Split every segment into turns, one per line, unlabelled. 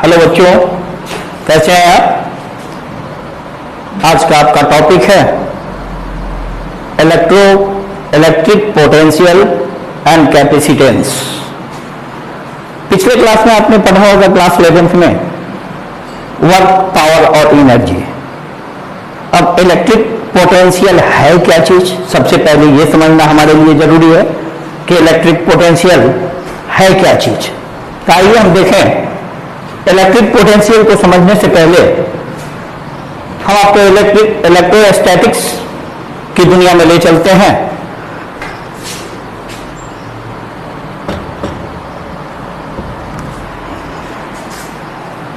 Hello बच्चों, कैसे हैं आप? आज का आपका टॉपिक है इलेक्ट्रिक पोटेंशियल एंड कैपेसिटेंस। पिछले क्लास में आपने पढ़ा होगा, क्लास 11th में, वर्क, पावर और एनर्जी। अब इलेक्ट्रिक पोटेंशियल है क्या चीज, सबसे पहले यह समझना हमारे लिए जरूरी है कि इलेक्ट्रिक पोटेंशियल है क्या चीज। तो आइए हम देखें, इलेक्ट्रिक पोटेंशियल को समझने से पहले हम आपको इलेक्ट्रोस्टैटिक्स की दुनिया में ले चलते हैं।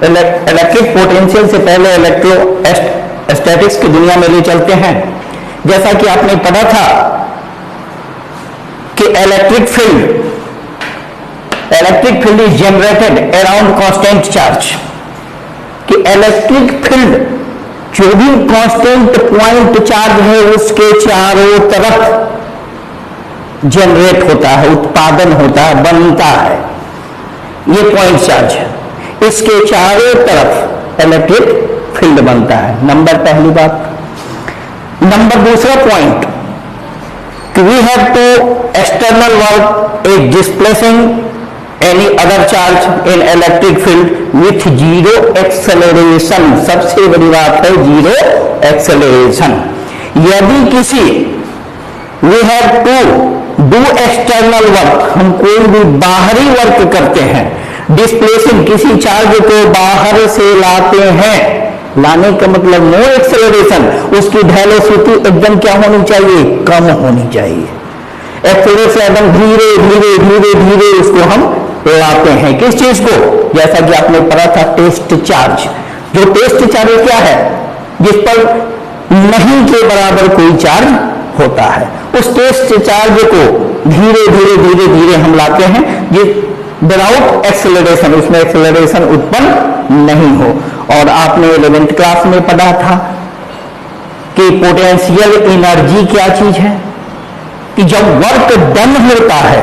इलेक्ट्रिक पोटेंशियल से पहले इलेक्ट्रोस्टैटिक्स की दुनिया में ले चलते हैं। जैसा कि आपने पढ़ा था कि electric field is generated around constant charge, कि इलेक्ट्रिक फील्ड जो भी कांस्टेंट पॉइंट चार्ज है उसके चारों तरफ जनरेट होता है, उत्पादन होता है, बनता है। ये पॉइंट चार्ज है, इसके चारों तरफ इलेक्ट्रिक फील्ड बनता है। नंबर पहली बात। नंबर दूसरा point, we have to external work is displacing any other charge in electric field with zero acceleration. सबसे बड़ी बात है जीरो एक्सेलरेशन। यदि किसी we have to do external work, हम कोई भी बाहरी वर्क करते हैं, डिस्प्लेसिंग किसी चार्ज को बाहर से लाते हैं, लाने का मतलब नो एक्सेलरेशन, उसकी वेलोसिटी एकदम क्या होनी चाहिए, कम होनी चाहिए। एक्सेलरेशन एकदम धीरे धीरे धीरे धीरे उसको हम लाते हैं। किस चीज को? जैसा कि आपने पढ़ा था टेस्ट चार्ज। जो टेस्ट चार्ज क्या है? जिस पर नहीं के बराबर कोई चार्ज होता है, उस टेस्ट चार्ज को धीरे धीरे धीरे धीरे हम लाते हैं विदाउट एक्सेलरेशन, उसमें एक्सेलरेशन उत्पन्न नहीं हो। और आपने 11th क्लास में पढ़ा था कि पोटेंशियल एनर्जी क्या चीज है, कि जब वर्क डन होता है,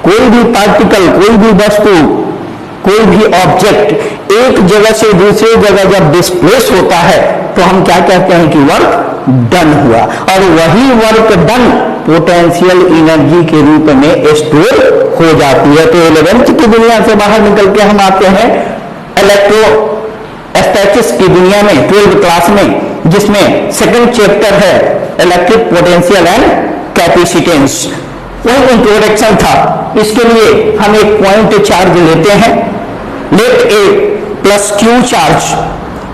कोई भी पार्टिकल, कोई भी वस्तु, कोई भी ऑब्जेक्ट एक जगह से दूसरी जगह जब डिस्प्लेस होता है तो हम क्या कहते हैं कि वर्क डन हुआ। और वही वर्क डन पोटेंशियल एनर्जी के रूप में स्टोर हो जाती है। तो 11th की दुनिया से बाहर निकल के हम आते हैं इलेक्ट्रोस्टैटिक्स की दुनिया में 12th क्लास में, जिसमें सेकंड चैप्टर है इलेक्ट्रिक पोटेंशियल एंड कैपेसिटेंस। वही इंट्रोडक्शन था। इसके लिए हम एक पॉइंट चार्ज लेते हैं। Let a plus q charge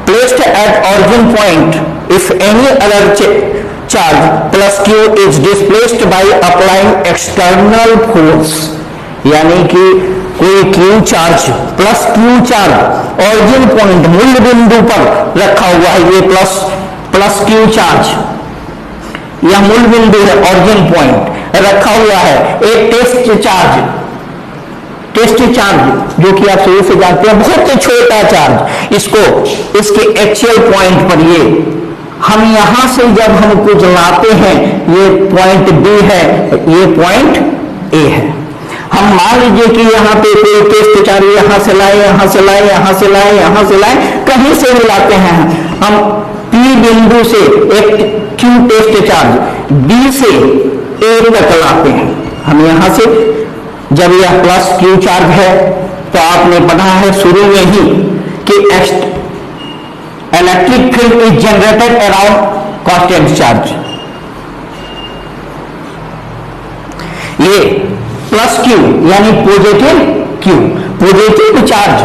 placed at origin point if any other charge plus q is displaced by applying external force. यानी कि कोई q charge plus q charge origin point मूल बिंदु पर रखा हुआ है, ये प्लस क्यू चार्ज यह मूल बिंदु है, ऑरिजिन पॉइंट रखा हुआ है। एक टेस्ट चार्ज जो कि आप शुरू से जानते हैं, बहुत छोटा चार्ज, इसको इसके एक्चुअल पॉइंट पर ये हम यहां से जब हम कुछ लाते हैं, ये पॉइंट बी है, ये पॉइंट ए है। हम मान लीजिए कि यहाँ पे कोई टेस्ट चार्ज यहां से लाए, यहां से लाए, यहां से लाए, यहां से लाए, कहीं से भी लाते हैं। हम पी बिंदु से एक क्यू टेस्ट चार्ज बी से ए तक लाते हैं। हम यहां से जब यह प्लस क्यू चार्ज है तो आपने पढ़ा है शुरू में ही कि electric field is generated around constant charge. ये प्लस क्यू यानी पॉजिटिव चार्ज,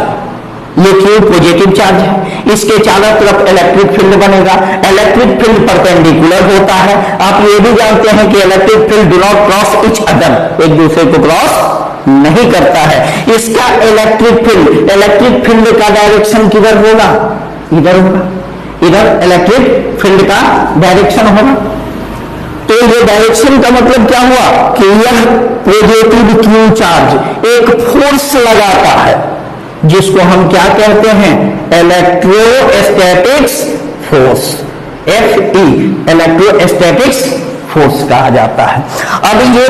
ये क्यू पॉजिटिव चार्ज है, इसके चारों तरफ इलेक्ट्रिक फील्ड बनेगा। इलेक्ट्रिक फील्ड परपेंडिकुलर होता है। आप ये भी जानते हैं कि electric field do not cross each other, एक दूसरे को क्रॉस नहीं करता है। इसका इलेक्ट्रिक फील्ड का डायरेक्शन किधर होगा? इधर होगा, इधर इलेक्ट्रिक फील्ड का डायरेक्शन होगा। तो ये डायरेक्शन का मतलब क्या हुआ कि यह पॉजिटिव क्यू चार्ज एक फोर्स लगाता है, जिसको हम क्या कहते हैं? Electrostatics force, FE, electrostatics force कहा जाता है। अब ये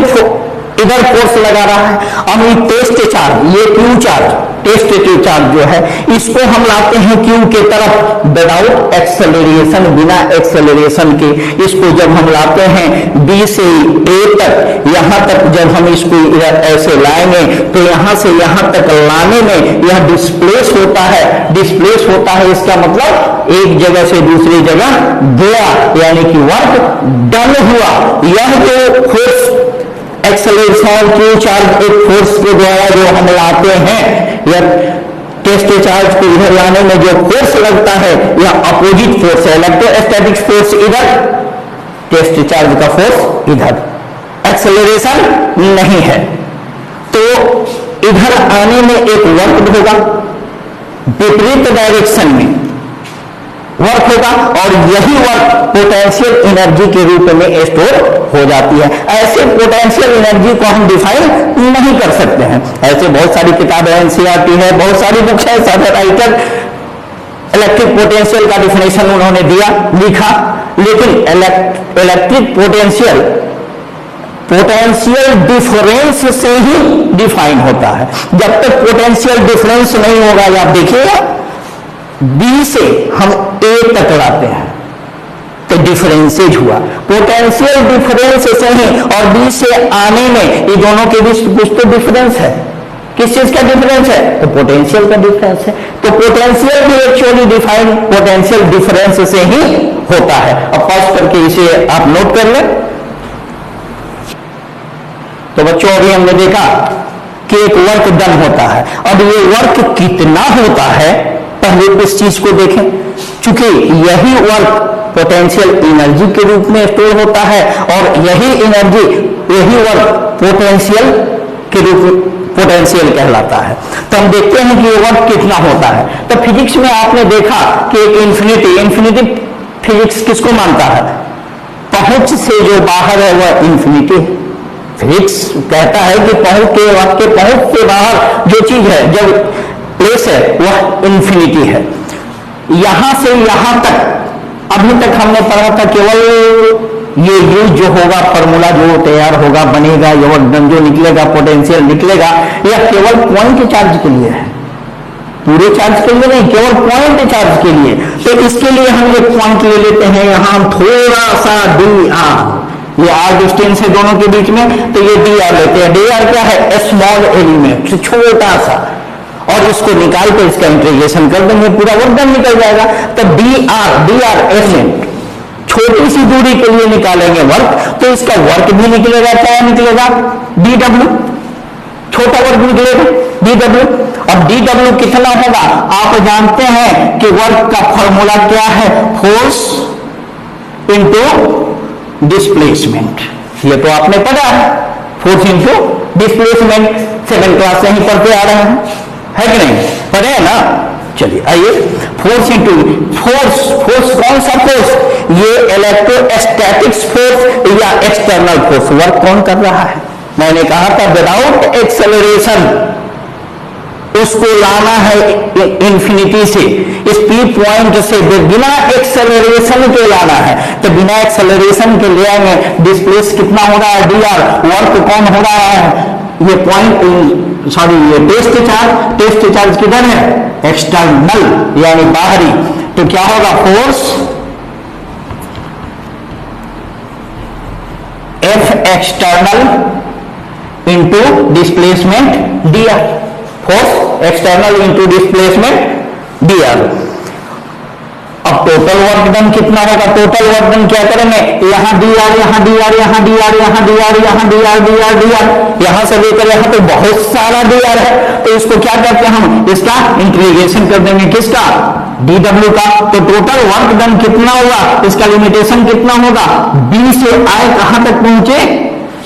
इधर फोर्स लगा रहा है। अब ये टेस्ट चार्ज, ये क्यू चार्ज, टेस्टेटिव चार्ज जो है इसको हम लाते हैं क्यू के तरफ विदाउट एक्सेलरेशन, बिना एक्सेलरेशन के। इसको जब हम लाते हैं बी से ए तक, यहां तक जब हम इसको ऐसे लाएंगे तो यहां से यहां तक लाने में यह डिस्प्लेस होता है। डिस्प्लेस होता है इसका मतलब एक जगह से दूसरी जगह गया, यानी कि वर्क डन हुआ। यह जो फोर्स एक्सेलरेशन क्यू चार्ज एक फोर्स के द्वारा जो हम लाते हैं, या टेस्ट चार्ज को इधर लाने में जो फोर्स लगता है यह अपोजिट फोर्स है। इलेक्ट्रोस्टैटिक फोर्स इधर, टेस्ट चार्ज का फोर्स इधर, एक्सेलरेशन नहीं है। तो इधर आने में एक वर्क होगा, विपरीत डायरेक्शन में वर्क होगा, और यही वर्क पोटेंशियल एनर्जी के रूप में स्टोर हो जाती है। ऐसे पोटेंशियल एनर्जी को हम डिफाइन नहीं कर सकते हैं। ऐसे बहुत सारी किताबें एनसीईआरटी है, बहुत सारी बुक्स है, सारे राइटर इलेक्ट्रिक पोटेंशियल का डिफिनेशन उन्होंने दिया, लिखा, लेकिन इलेक्ट्रिक पोटेंशियल पोटेंशियल डिफरेंस से ही डिफाइन होता है। जब तक पोटेंशियल डिफरेंस नहीं होगा, आप देखिएगा बी से हम ए तक लाते हैं तो डिफरेंसेज हुआ, पोटेंशियल डिफरेंस से ही, और बी से आने में ये दोनों के बीच कुछ तो डिफरेंस है। किस चीज का डिफरेंस है? तो पोटेंशियल का डिफरेंस है। तो पोटेंशियल भी एक्चुअली डिफाइन पोटेंशियल डिफरेंस से ही होता है। अब पास करके इसे आप नोट कर लें। तो बच्चों अभी हमने देखा कि एक वर्क डन होता है। अब ये वर्क कितना होता है पहले इस चीज को देखें। चूंकि यही वर्क पोटेंशियल एनर्जी के रूप में स्टोर होता है और यही एनर्जी, यही वर्क पोटेंशियल के रूप में पोटेंशियल कहलाता है। तो हम देखते हैं कि ये वर्क कितना होता है। तो फिजिक्स में आपने देखा कि एक इंफिनिटी फिजिक्स किसको मानता है? पहुंच से जो बाहर है वह इंफिनिटी है। फिजिक्स कहता है कि पहुंच से बाहर जो चीज है, जब प्लेस है, वह इंफिनिटी है। यहां से यहां तक अभी तक हमने पढ़ा था केवल ये यूज जो होगा, फॉर्मूला जो तैयार होगा, बनेगा, ये वर्क जो निकलेगा, पोटेंशियल निकलेगा, यह केवल पॉइंट चार्ज के लिए है, पूरे चार्ज के लिए नहीं, केवल पॉइंट चार्ज के लिए। तो इसके लिए हम एक पॉइंट ले लेते हैं, यहां हम थोड़ा सा डी आर, ये आर डिस्टेंस है दोनों के बीच में, तो ये डी आर लेते हैं। डी आर क्या है? स्मॉल एलिमेंट, छोटा सा, और इसको निकाल कर इसका इंटीग्रेशन कर देंगे, पूरा वर्क डन निकल जाएगा। तो डी आर एलिमेंट छोटी सी दूरी के लिए निकालेंगे वर्क, तो इसका वर्क भी निकलेगा। क्या निकलेगा? डी डब्ल्यू, छोटा वर्क निकलेगा डी डब्ल्यू। अब डी डब्ल्यू कितना होगा? आप जानते हैं कि वर्क का फॉर्मूला क्या है? Force into displacement. ये तो आपने पढ़ा है, force into displacement, 7th class से ही पढ़ते आ रहे हैं, है कि नहीं? पढ़े है ना? चलिए आइए, फोर्स इंटू फोर्स कौन सा फोर्स? ये इलेक्ट्रोस्टैटिक्स फोर्स या एक्सटर्नल फोर्स। वर्क कौन कर रहा है? मैंने कहा था विदाउट एक्सेलरेशन उसको लाना है इंफिनिटी से, इस पी पॉइंट से बिना एक्सेलरेशन के लाना है। तो बिना एक्सेलरेशन के ले आएंगे, डिस्प्लेस कितना हो रहा है? D R. वर्क कौन हो रहा है? ये पॉइंट, सॉरी, ये टेस्ट चार्ज किधर है? एक्सटर्नल यानी बाहरी। तो क्या होगा? Force F external into displacement D R. Force external into displacement D r. अब टोटल वर्क डन कितना होगा? टोटल वर्क डन क्या करेंगे? यहां डी आर, यहां डी आर, यहां डी आर, यहां डी आर, यहां D R, D R, D R, यहां से लेकर यहां तो बहुत सारा डी आर है। तो इसको क्या करते हैं हम? इसका इंटीग्रेशन कर देंगे। किसका? डी डब्ल्यू का। तो टोटल वर्क डन कितना होगा? इसका लिमिटेशन कितना होगा? बी से आए कहां तक पहुंचे?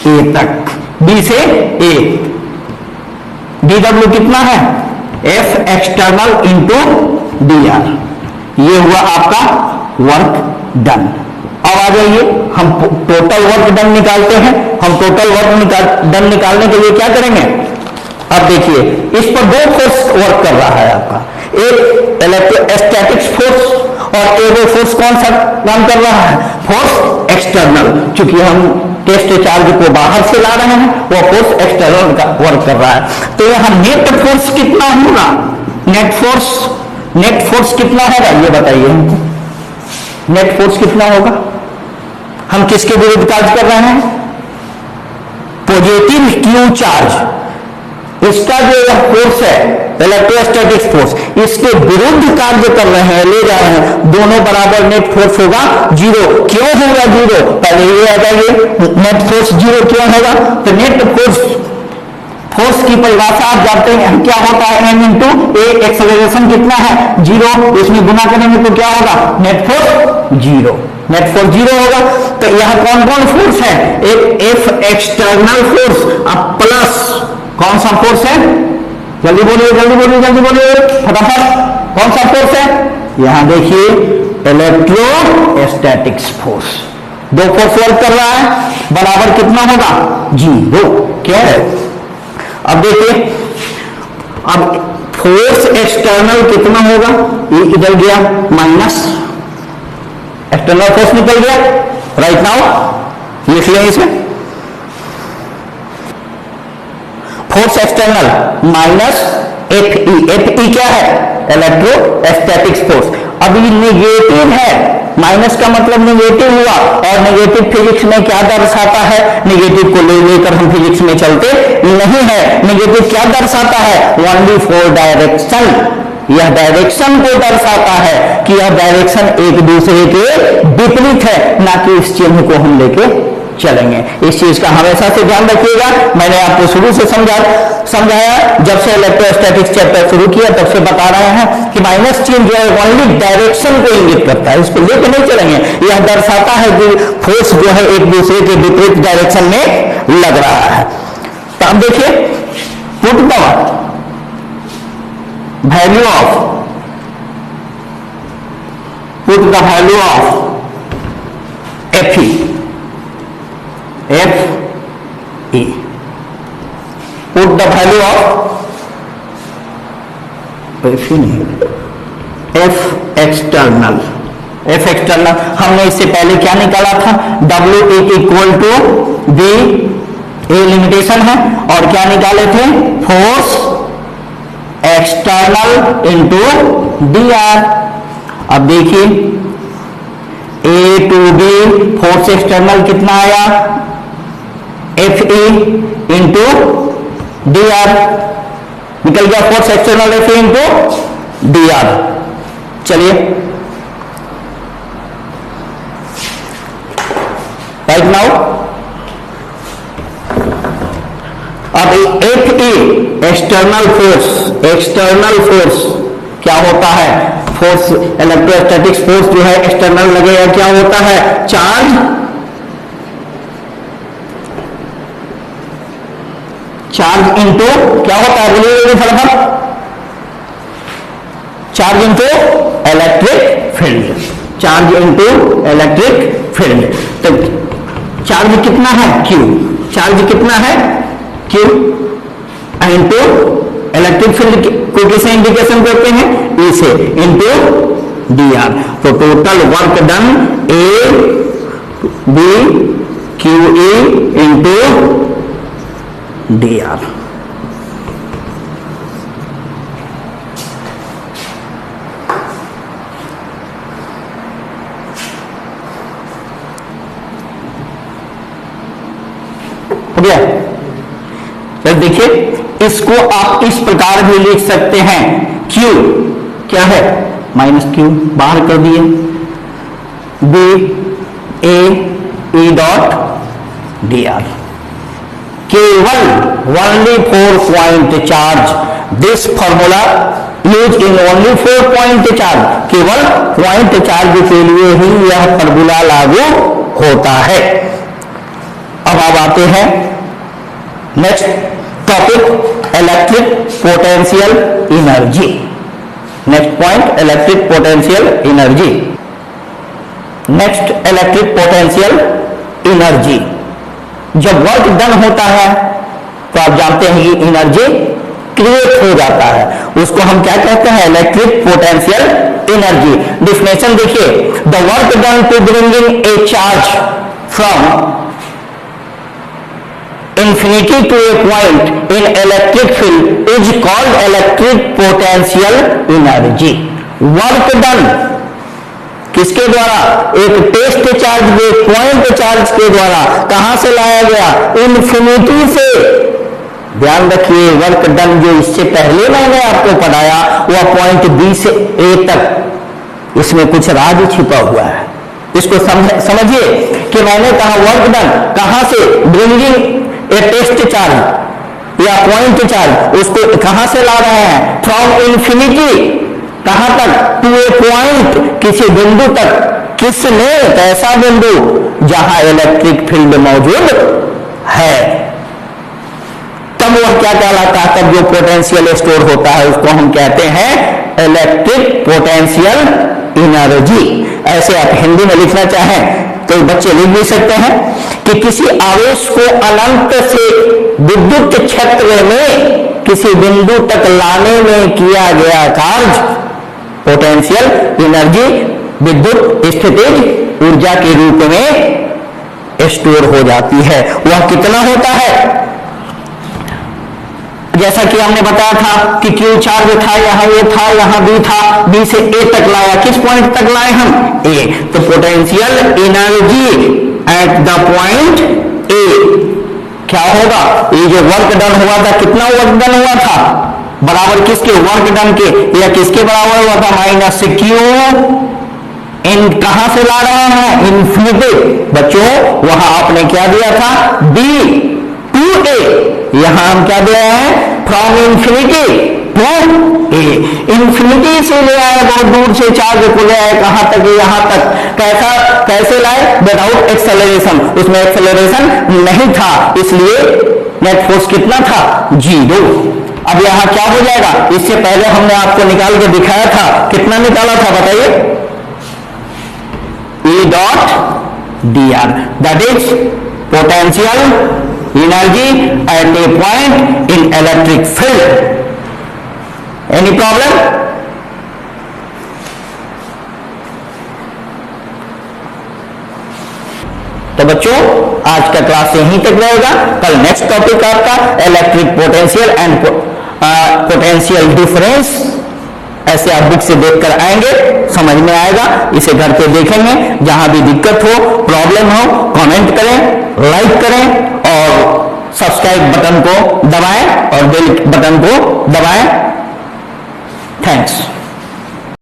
ए तक, बी से ए। डी डब्ल्यू कितना है? F external into d are. ये हुआ आपका वर्क डन। अब आ जाइए, हम टोटल वर्क डन निकालते हैं। हम टोटल वर्क डन निकालने के लिए क्या करेंगे? अब देखिए, इस पर दो फोर्स वर्क कर रहा है आपका, एक इलेक्ट्रोस्टैटिक्स फोर्स और ये वो फोर्स कौन सा काम कर रहा है? Force external. चूंकि हम टेस्ट चार्ज को बाहर से ला रहे हैं, वो फोर्स एक्सटर्नल का वर्क कर रहा है। तो यहां नेट फोर्स कितना होगा? नेट फोर्स कितना होगा ये बताइए हमको। नेट फोर्स कितना होगा? हम किसके विरुद्ध कार्य कर रहे हैं? पॉजिटिव क्यू चार्ज, इसका जो यह फोर्स है इलेक्ट्रोस्टैटिक फोर्स, इसके विरुद्ध कार्य कर रहे हैं, ले जा रहे हैं, दोनों बराबर नेट फोर्स होगा जीरो। क्यों होगा जीरो? पहले ये आ जाइए, नेट फोर्स जीरो क्यों होगा? तो नेट फोर्स की परिभाषा आप जानते हैं क्या होता है? एम इंटू ए, एक्सेलरेशन कितना है? जीरो, इसमें गुना करेंगे तो क्या होगा? Net force zero. Net force zero होगा। तो यह कौन कौन फोर्स है? एक एफ एक्सटर्नल फोर्स, अब प्लस कौन सा फोर्स है? जल्दी बोलिए जल्दी बोलिए जल्दी बोलिए फटाफट, कौन सा फोर्स है? यहां देखिए इलेक्ट्रोस्टैटिक्स फोर्स। दो फोर्स वर्क कर रहा है, बराबर कितना होगा? जीरो। क्या है? अब देखिए, अब फोर्स एक्सटर्नल कितना होगा? ये इधर गया माइनस, एक्सटर्नल फोर्स निकल गया। राइट नाउ लिख लें इसमें, force external minus F E क्या है? Electrostatics force. अब ये नेगेटिव है, माइनस का मतलब नेगेटिव हुआ, और नेगेटिव फिजिक्स में क्या दर्शाता है? नेगेटिव को लेकर हम फिजिक्स में चलते नहीं है। नेगेटिव क्या दर्शाता है? Only for direction. यह डायरेक्शन को दर्शाता है कि यह डायरेक्शन एक दूसरे के विपरीत है, ना कि इस चिन्ह को हम लेके चलेंगे। इस चीज का हमेशा से ध्यान रखिएगा। मैंने आपको शुरू से समझाया, जब से इलेक्ट्रोस्टैटिक्स चैप्टर शुरू किया तब से बता रहे हैं कि माइनस चिन्ह जो है ओनली डायरेक्शन को इंगित करता है, इसको लेकर नहीं चलेंगे। यह दर्शाता है कि फोर्स जो है एक दूसरे के विपरीत डायरेक्शन में लग रहा है। तो अब देखिए, put the value of F E, put the value of F external. हमने इससे पहले क्या निकाला था? W equal to B, a limitation है, और क्या निकाले थे? Force external into d r. अब देखिए A to B, force external कितना आया? F E into d r, निकल गया force external F E into d r. चलिए राइट नाउ, अब एफ ई एक्सटर्नल फोर्स क्या होता है? फोर्स इलेक्ट्रोस्टैटिक्स फोर्स जो है एक्सटर्नल लगेगा, क्या होता है? चार्ज इंटू क्या होता है? बोलिए फटाफट, charge into electric field. Charge into electric field. तो चार्ज कितना है? क्यू। चार्ज कितना है? क्यू इंटू इलेक्ट्रिक फील्ड को किसे इंडिकेशन करते हैं? ई से, इंटू डी आर। तो total work done A B q E into d r. हो गया? तो देखिए, इसको आप इस प्रकार भी लिख सकते हैं, Q क्या है? माइनस क्यू बाहर कर दिए, बी ए ई डॉट डी आर। केवल only 4 point charge, this formula use in only 4 point charge. केवल पॉइंट चार्ज के लिए ही यह फॉर्मूला लागू होता है। अब आप आते हैं next topic, electric potential energy. Next point, electric potential energy. Next, electric potential energy. जब वर्क डन होता है तो आप जानते हैं कि एनर्जी क्रिएट हो जाता है, उसको हम क्या कहते हैं? Electric potential energy. डिफिनेशन देखिए, the work done to bringing a charge from infinity to a point in electric field is called electric potential energy. Work done किसके द्वारा? एक टेस्ट चार्ज के पॉइंट चार्ज के द्वारा कहां से लाया गया? इन्फिनिटी से। ध्यान रखिए, वर्क डन जो इससे पहले मैंने आपको पढ़ाया वह पॉइंट बी से ए तक, इसमें कुछ राज छिपा हुआ है। इसको समझिए कि मैंने कहा वर्क डन कहां से? ब्रिंगिंग ए टेस्ट चार्ज या पॉइंट चार्ज, उसको कहां से ला रहे हैं? फ्रॉम इन्फिनिटी, कहां तक? टू ए पॉइंट, किसी बिंदु तक। किसने? ऐसा बिंदु जहां इलेक्ट्रिक फील्ड मौजूद है। तब वह क्या कहलाता है? तब जो पोटेंशियल स्टोर होता है उसको हम कहते हैं इलेक्ट्रिक पोटेंशियल एनर्जी। ऐसे आप हिंदी में लिखना चाहें तो बच्चे लिख भी सकते हैं कि किसी आवेश को अनंत से विद्युत क्षेत्र में किसी बिंदु तक लाने में किया गया कार्य पोटेंशियल एनर्जी विद्युत स्थितिज ऊर्जा के रूप में स्टोर हो जाती है। वह कितना होता है? जैसा कि हमने बताया था कि क्यू चार्ज था, यहां ए था, यहां बी था, बी से ए तक लाया। किस पॉइंट तक लाए हम? ए। तो potential energy at the point A क्या होगा? ये जो वर्क डन हुआ था, कितना वर्क डन हुआ था? बराबर किसके? वर्क डन के। या किसके बराबर हुआ था? Minus Q in. कहां से ला रहे हैं? इन्फिनिटी। बच्चों वहां आपने क्या दिया था? B to A. यहां हम क्या दे रहे हैं? From infinity to A. Infinity से ले आए, बहुत दूर से चार्ज को ले आए, कहां तक? यहां तक। कैसा? कैसे लाए? Without acceleration. उसमें एक्सेलरेशन नहीं था, इसलिए नेट फोर्स कितना था? 0। अब यहां क्या हो जाएगा? इससे पहले हमने आपको निकाल के दिखाया था, कितना निकाला था बताइए? E dot dr, that is potential energy at a point in electric field. Any problem? तो बच्चों आज का क्लास यहीं तक रहेगा। कल नेक्स्ट टॉपिक आपका electric potential and potential difference. ऐसे आप बुक से देखकर आएंगे, समझ में आएगा। इसे घर पे देखेंगे, जहां भी दिक्कत हो, प्रॉब्लम हो, कमेंट करें, लाइक करें और सब्सक्राइब बटन को दबाएं और बेल बटन को दबाएं। थैंक्स।